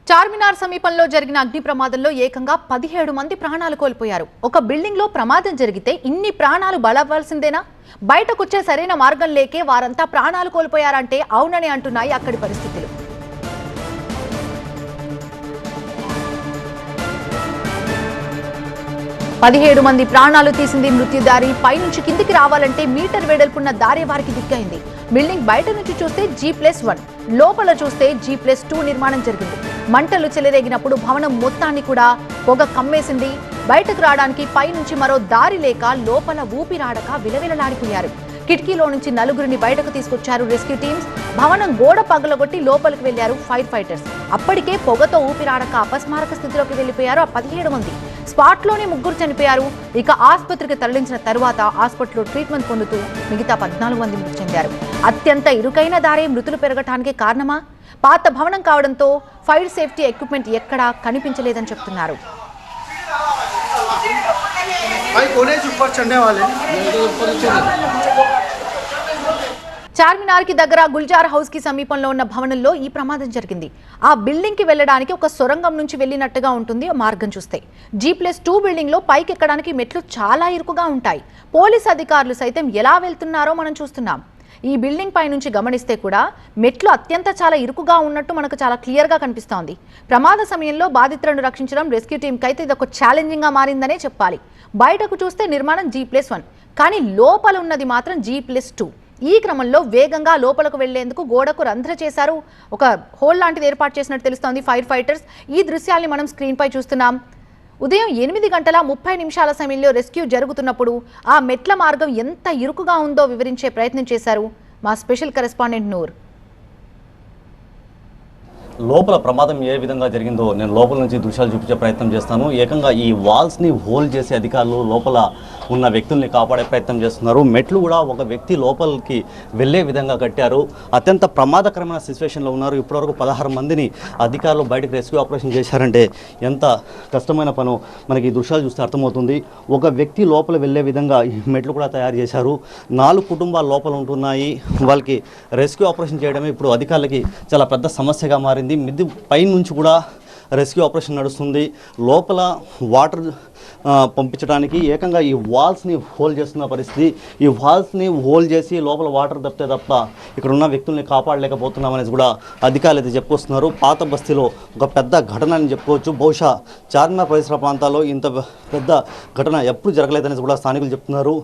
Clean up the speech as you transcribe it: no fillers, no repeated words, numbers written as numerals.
చార్మినార్ సమీపంలో జరిగిన అగ్ని ప్రమాదంలో ఏకంగా 17 మంది ప్రాణాలు కోల్పోయారు. ఒక బిల్డింగ్ లో ప్రమాదం జరిగితే ఇన్ని ప్రాణాలు బలవ్వాల్సిందేనా? బయటకొచ్చే సరైన మార్గం లేకే వారంతా ప్రాణాలు కోల్పోయారంటే అవునని అంటున్నాయి అక్కడి పరిస్థితులు. పదిహేడు మంది ప్రాణాలు తీసింది మృత్యుదారి. పైనుంచి కిందికి రావాలంటే మీటర్ వెడల్పున్న దారి వారికి దిక్కైంది. బిల్డింగ్ బయట నుంచి చూస్తే G+1, లోపల చూస్తే G+2 నిర్మాణం జరిగింది. మంటలు చెలరేగినప్పుడు భవనం మొత్తాన్ని కూడా పొగ కమ్మేసింది. బయటకు రావడానికి పైనుంచి మరో దారి లేక లోపల ఊపిరాడక విలవిలలాడిపోయారు. కిటికీలో నుంచి నలుగురిని బయటకు తీసుకొచ్చారు రెస్క్యూ టీమ్స్. భవనం గోడ పగలగొట్టి లోపలికి వెళ్లారు ఫైర్ ఫైటర్స్. అప్పటికే పొగతో ఊపిరాడక అపస్మారక స్థితిలోకి వెళ్లిపోయారు ఆ 17 మంది. స్పాట్లోనే 3 చనిపోయారు. ఇక ఆసుపత్రికి తరలించిన తరువాత హాస్పిటల్లో ట్రీట్మెంట్ పొందుతూ మిగతా 14 మంది మృతి చెందారు. అత్యంత ఇరుకైన దారే మృతులు పెరగటానికి కారణమా? పాత భవనం కావడంతో ఫైర్ సేఫ్టీ ఎక్విప్మెంట్ ఎక్కడా కనిపించలేదని చెప్తున్నారు. చార్మినార్ కి దగ్గర గుల్జార్ హౌస్ కి సమీపంలో ఉన్న భవనంలో ఈ ప్రమాదం జరిగింది. ఆ బిల్డింగ్ కి వెళ్లడానికి ఒక సొరంగం నుంచి వెళ్లినట్టుగా ఉంటుంది ఆ మార్గం చూస్తే. G+2 బిల్డింగ్ లో పైకి ఎక్కడానికి మెట్లు చాలా ఇరుకుగా ఉంటాయి. పోలీస్ అధికారులు సైతం ఎలా వెళ్తున్నారో మనం చూస్తున్నాం. ఈ బిల్డింగ్ పై నుంచి గమనిస్తే కూడా మెట్లు అత్యంత చాలా ఇరుకుగా ఉన్నట్టు మనకు చాలా క్లియర్ గా కనిపిస్తోంది. ప్రమాద సమయంలో బాధితులను రక్షించడం రెస్క్యూ టీమ్ కైతే ఇది ఒక ఛాలెంజింగ్ గా మారిందనే చెప్పాలి. బయటకు చూస్తే నిర్మాణం G+1, కానీ లోపల ఉన్నది మాత్రం G+2. ఈ క్రమంలో వేగంగా లోపలకు వెళ్లేందుకు గోడకు రంధ్ర చేశారు. ఒక హోల్ లాంటిది ఏర్పాటు చేసినట్టు తెలుస్తోంది ఫైర్ ఫైటర్స్. ఈ దృశ్యాల్ని మనం స్క్రీన్ పై చూస్తున్నాం. ఉదయం 8:30 సమయంలో రెస్క్యూ జరుగుతున్నప్పుడు ఆ మెట్ల మార్గం ఎంత ఇరుకుగా ఉందో వివరించే ప్రయత్నం చేశారు మా స్పెషల్ కరెస్పాండెంట్ నూర్. లోపల ప్రమాదం ఏ విధంగా జరిగిందో నేను లోపల నుంచి దృశ్యాలు చూపించే ప్రయత్నం చేస్తాను. ఏకంగా ఈ వాల్స్ని హోల్డ్ చేసే అధికారులు లోపల ఉన్న వ్యక్తుల్ని కాపాడే ప్రయత్నం చేస్తున్నారు. మెట్లు కూడా ఒక వ్యక్తి లోపలికి వెళ్ళే విధంగా కట్టారు. అత్యంత ప్రమాదకరమైన సిచ్యువేషన్లో ఉన్నారు. ఇప్పటివరకు 16 మందిని అధికారులు బయటకు రెస్క్యూ ఆపరేషన్ చేశారంటే ఎంత కష్టమైన పనో మనకి ఈ దృశ్యాలు చూస్తే అర్థమవుతుంది. ఒక వ్యక్తి లోపల వెళ్ళే విధంగా ఈ మెట్లు కూడా తయారు చేశారు. 4 కుటుంబాలు లోపల ఉంటున్నాయి. వాళ్ళకి రెస్క్యూ ఆపరేషన్ చేయడమే ఇప్పుడు అధికారులకి చాలా పెద్ద సమస్యగా మారింది. మిద్ది పై నుంచి కూడా రెస్క్యూ ఆపరేషన్ నడుస్తుంది. లోపల వాటర్ పంపించడానికి ఏకంగా ఈ వాల్స్ని హోల్డ్ చేస్తున్న పరిస్థితి. ఈ వాల్స్ని హోల్డ్ చేసి లోపల వాటర్ తప్ప ఇక్కడ ఉన్న వ్యక్తుల్ని కాపాడలేకపోతున్నామనేది కూడా అధికారులు అయితే చెప్పుకొస్తున్నారు. పాత బస్తీలో ఒక పెద్ద ఘటన అని చెప్పుకోవచ్చు. బహుశా చార్మినార్ పరిసర ప్రాంతాల్లో ఇంత పెద్ద ఘటన ఎప్పుడు జరగలేదనేది కూడా స్థానికులు చెప్తున్నారు.